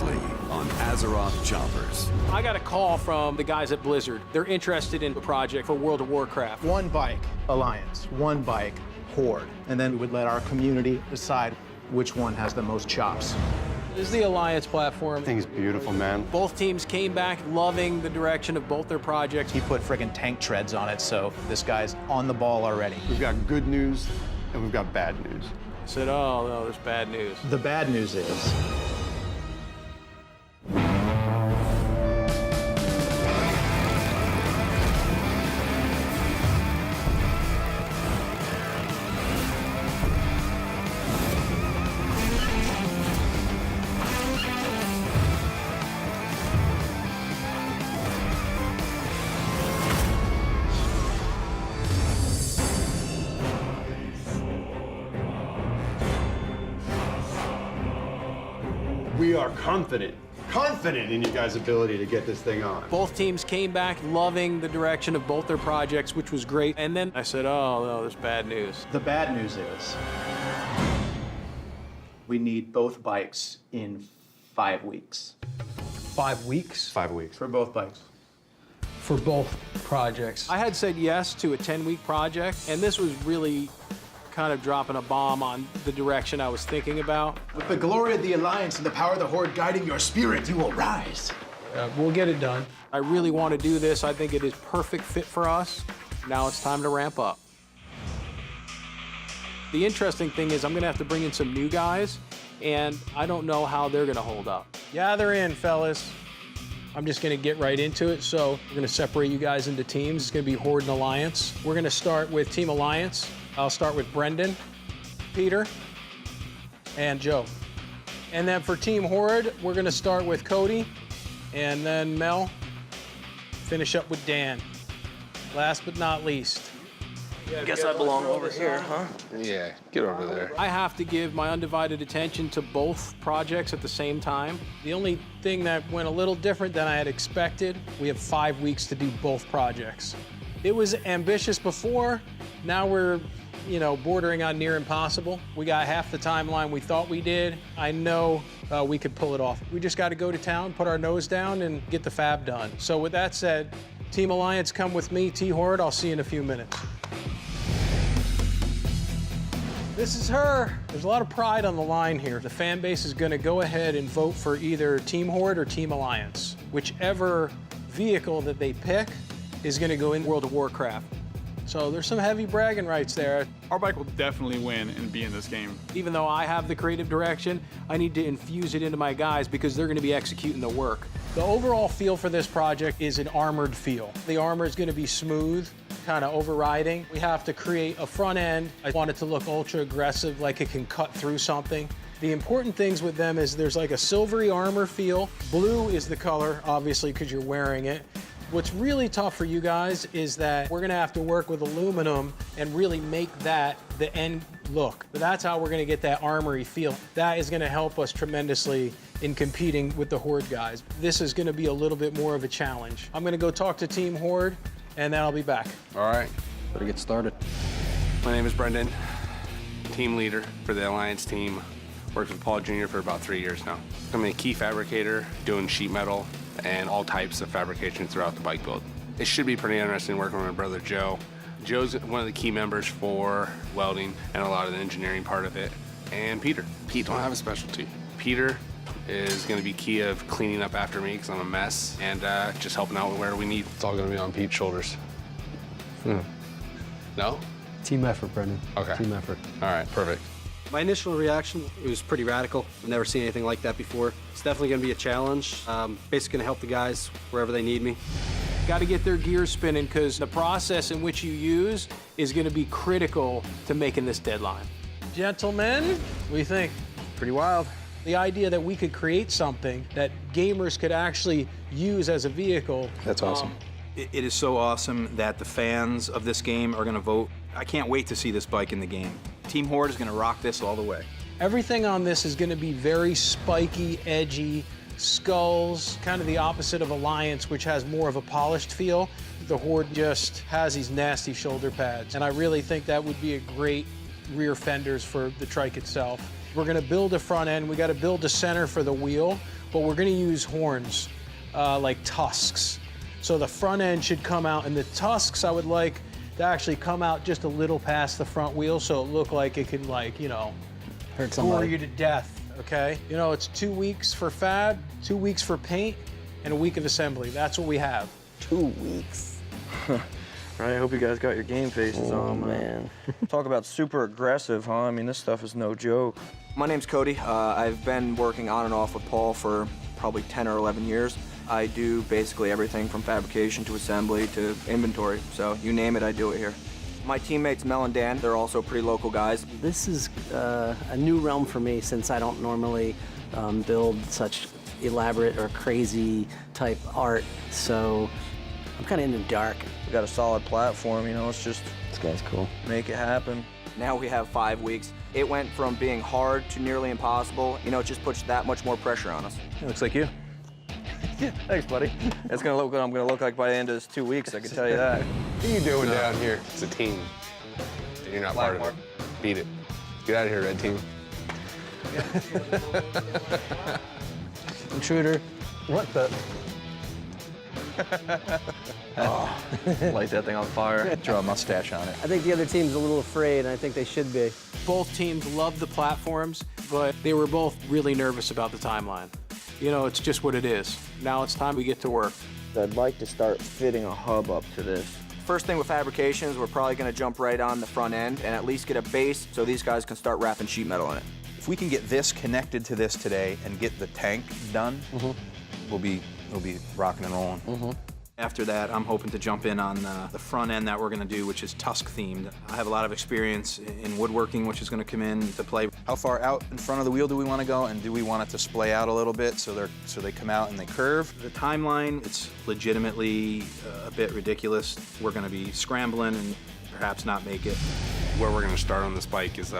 intensely on Azeroth Choppers. I got a call from the guys at Blizzard. They're interested in a project for World of Warcraft. One bike, Alliance. One bike, Horde. And then we would let our community decide which one has the most chops. This is the Alliance platform. I think it's beautiful, man. Both teams came back loving the direction of both their projects. He put friggin' tank treads on it, so this guy's on the ball already. We've got good news and we've got bad news. I said, oh, no, there's bad news. The bad news is, We are confident in you guys' ability to get this thing on. Both teams came back loving the direction of both their projects, which was great. And then I said, oh, no, there's bad news. the bad news is, we need both bikes in 5 weeks. 5 weeks 5 weeks. For both bikes. for both projects. I had said yes to a 10-week project, and this was really kind of dropping a bomb on the direction I was thinking about. With the glory of the Alliance and the power of the Horde guiding your spirit, you will rise. We'll get it done. I really want to do this. I think it is perfect fit for us. Now it's time to ramp up. The interesting thing is I'm gonna have to bring in some new guys, and I don't know how they're gonna hold up. Gather in, fellas. I'm just gonna get right into it. So we're gonna separate you guys into teams. It's gonna be Horde and Alliance. We're gonna start with Team Alliance. I'll start with Brendan, Peter, and Joe. And then for Team Horde, we're gonna start with Cody, and then Mel, finish up with Dan. Last but not least. Guess I belong over here, huh? Yeah, get over there. I have to give my undivided attention to both projects at the same time. The only thing that went a little different than I had expected, we have 5 weeks to do both projects. It was ambitious before, now we're, bordering on near impossible. We got half the timeline we thought we did. I know we could pull it off. We just got to go to town, put our nose down, and get the fab done. So with that said, Team Alliance, come with me. T-Horde, I'll see you in a few minutes. This is her. There's a lot of pride on the line here. The fan base is going to go ahead and vote for either Team Horde or Team Alliance. Whichever vehicle that they pick is going to go in World of Warcraft. So there's some heavy bragging rights there. Our bike will definitely win and be in this game. Even though I have the creative direction, I need to infuse it into my guys because they're going to be executing the work. The overall feel for this project is an armored feel. The armor is going to be smooth, kind of overriding. We have to create a front end. I want it to look ultra aggressive, like it can cut through something. The important things with them is there's like a silvery armor feel. Blue is the color, obviously, because you're wearing it. What's really tough for you guys is that we're gonna have to work with aluminum and really make that the end look. But that's how we're gonna get that armory feel. That is gonna help us tremendously in competing with the Horde guys. This is gonna be a little bit more of a challenge. I'm gonna go talk to Team Horde, and then I'll be back. All right, better get started. My name is Brendan, team leader for the Alliance team. Worked with Paul Jr. for about 3 years now. I'm a key fabricator doing sheet metal and all types of fabrication throughout the bike build. It should be pretty interesting working with my brother Joe. Joe's one of the key members for welding and a lot of the engineering part of it. And Peter. Pete don't have a specialty. Peter is gonna be key of cleaning up after me because I'm a mess and just helping out where we need. It's all gonna be on Pete's shoulders. No? Team effort, Brendan. Okay. Team effort. All right, perfect. My initial reaction, it was pretty radical. I've never seen anything like that before. It's definitely gonna be a challenge. Basically gonna help the guys wherever they need me. Got to get their gears spinning because the process in which you use is going to be critical to making this deadline. Gentlemen, what do you think? Pretty wild. The idea that we could create something that gamers could actually use as a vehicle. That's awesome. It is so awesome that the fans of this game are gonna vote. I can't wait to see this bike in the game. Team Horde is gonna rock this all the way. Everything on this is going to be very spiky, edgy, skulls, kind of the opposite of Alliance, which has more of a polished feel. The Horde just has these nasty shoulder pads, and I really think that would be a great rear fenders for the trike itself. We're gonna build a front end, we gotta build a center for the wheel, but we're gonna use horns, like tusks. So the front end should come out, and the tusks I would like to actually come out just a little past the front wheel so it look like it can, like, you know, Hurt gore somebody. you to death, okay? You know, it's 2 weeks for fab, 2 weeks for paint, and a week of assembly. That's what we have. 2 weeks. Right, I hope you guys got your game faces on, man. Talk about super aggressive, huh? I mean, this stuff is no joke. My name's Cody. I've been working on and off with Paul for probably 10 or 11 years. I do basically everything from fabrication to assembly to inventory. So you name it, I do it here. My teammates Mel and Dan, they're also pretty local guys. This is a new realm for me since I don't normally build such elaborate or crazy type art. So I'm kind of in the dark. We got a solid platform, you know, it's just... This guy's cool. Make it happen. Now we have 5 weeks. It went from being hard to nearly impossible. You know, it just puts that much more pressure on us. It looks like you. Thanks, buddy. That's gonna look what I'm gonna look like by the end of this 2 weeks, I can tell you that. What are you doing down here? It's a team. You're not part of it. Beat it. Get out of here, red team. Intruder. What the? Light that thing on fire. Draw a mustache on it. I think the other team's a little afraid, and I think they should be. Both teams loved the platforms, but they were both really nervous about the timeline. You know, it's just what it is. Now it's time we get to work. I'd like to start fitting a hub up to this. First thing with fabrication is we're probably gonna jump right on the front end and at least get a base so these guys can start wrapping sheet metal in it. If we can get this connected to this today and get the tank done, we'll be rocking and rolling. After that, I'm hoping to jump in on the front end that we're gonna do, which is tusk themed. I have a lot of experience in woodworking, which is gonna come in to play. How far out in front of the wheel do we wanna go, and do we want it to splay out a little bit so they come out and they curve? The timeline, it's legitimately a bit ridiculous. We're gonna be scrambling and perhaps not make it. Where we're gonna start on this bike is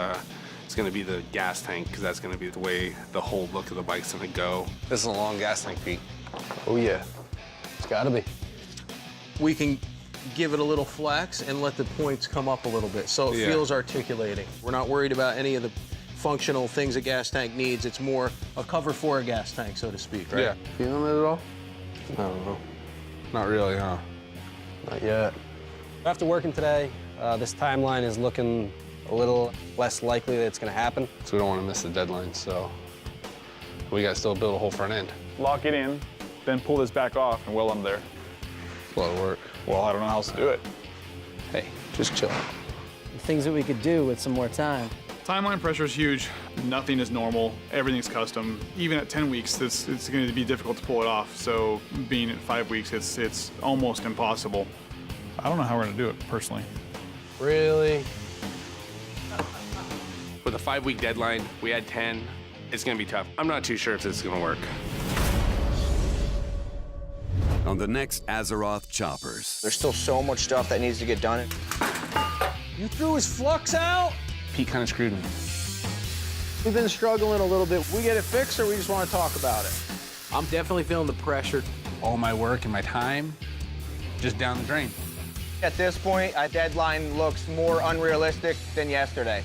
it's gonna be the gas tank, because that's gonna be the way the whole look of the bike's gonna go. This is a long gas tank, Pete. Oh, yeah. It's gotta be. We can give it a little flex and let the points come up a little bit so it feels articulating. We're not worried about any of the functional things a gas tank needs. It's more a cover for a gas tank, so to speak, right? Yeah. Feeling it at all? I don't know. Not really, huh? Not yet. After working today, this timeline is looking a little less likely that it's gonna happen. So we don't want to miss the deadline, so we got to still build a whole front end. Lock it in, then pull this back off and weld them there. It's a lot of work. Well, I don't know how else to do it. Hey, just chill. Things that we could do with some more time. Timeline pressure is huge. Nothing is normal. Everything's custom. Even at 10 weeks, it's going to be difficult to pull it off. So being at 5 weeks, it's almost impossible. I don't know how we're going to do it, personally. Really? With a 5-week deadline, we had 10. It's gonna be tough. I'm not too sure if this is gonna work. On the next Azeroth Choppers. There's still so much stuff that needs to get done. You threw his flux out? Pete kind of screwed me. We've been struggling a little bit. We get it fixed or we just want to talk about it? I'm definitely feeling the pressure. All my work and my time, just down the drain. At this point, a deadline looks more unrealistic than yesterday.